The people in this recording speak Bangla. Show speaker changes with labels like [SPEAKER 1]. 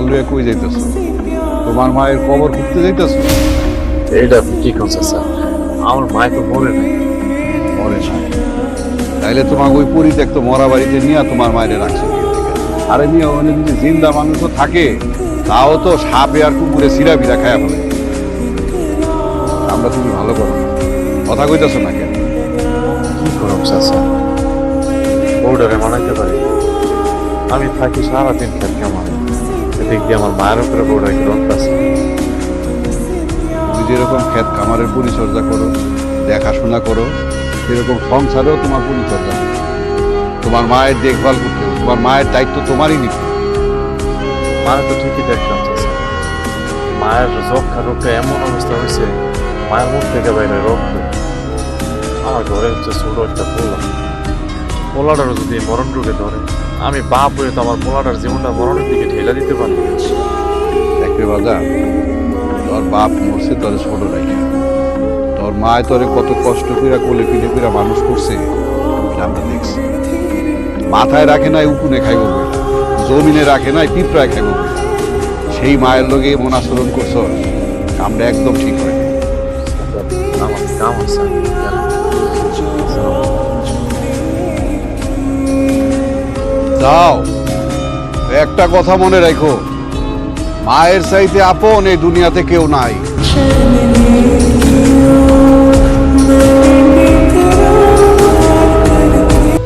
[SPEAKER 1] তরবাল লইয়া কই যাইতেছ? তোমার মায়ের কবর খুঁজতে যাইতেছ?
[SPEAKER 2] এইটা আপনি কি করছেন স্যার? আমার মায় তো মরে নাই।
[SPEAKER 1] মরে নাই? তাইলে তোমাকে ওই পরিত্যক্ত মরা বাড়িতে নিয়ে তোমার মায়ের রাখছো কি থেকে? আরে নিয়ে ওখানে যদি জিন্দা মানুষও থাকে তাও তো সাপে আর কুকুরে সিরা বিরা খায়া ফেলে। আমরা তুমি ভালো করো না, কথা কইতেছো না কেন?
[SPEAKER 2] কি করব চাচা, বউডারে মানাইতে পারি? আমি থাকি সারাদিন খেত কামাই, এদিক দিয়ে আমার মায়ের উপরে বউডারে গ্রন্থ আছে।
[SPEAKER 1] তুমি যেরকম ক্ষেত খামারের পরিচর্যা করো, দেখাশোনা করো, সেরকম সংসারেও তোমার পরিচর্যা করো। তোমার মায়ের দেখভাল করতে হবে, তোমার মায়ের দায়িত্ব তোমারই নিতে হবে।
[SPEAKER 2] মায়ের তো ঠিকই দেখলাম চাচা, মায়ের যক্ষা রোগটা এমন অবস্থা হয়েছে, মায়ের মুখ থেকে বাইরে রক্ত। আমার ঘরে হচ্ছে ছোট একটা পোলাটারও যদি মরণ রোগে ধরে, আমি বাপ হয়ে তো আমার পোলাটার জীবনটা মরণের দিকে ঠেলা দিতে পারি।
[SPEAKER 1] দেখবে বাজার, তোর বাপ মরছে তোর ছোট রাখে, তোর মায় তোরে কত কষ্ট কইরা কোলে পিঠে কইরা মানুষ করছে এটা আমরা দেখছি। মাথায় রাখে নাই উকুনে খাইব বইলা, জমিনে রাখে নাই পিঁপড়ায় খাইব বইলা। সেই মায়ের লগে এমন আচরণ করছ, আমরা একদম ঠিক হয় নাই।
[SPEAKER 2] আমার কাম আছে।
[SPEAKER 1] দাও, একটা কথা মনে রাখো, মায়ের চাইতে আপন এই দুনিয়াতে কেউ নাই।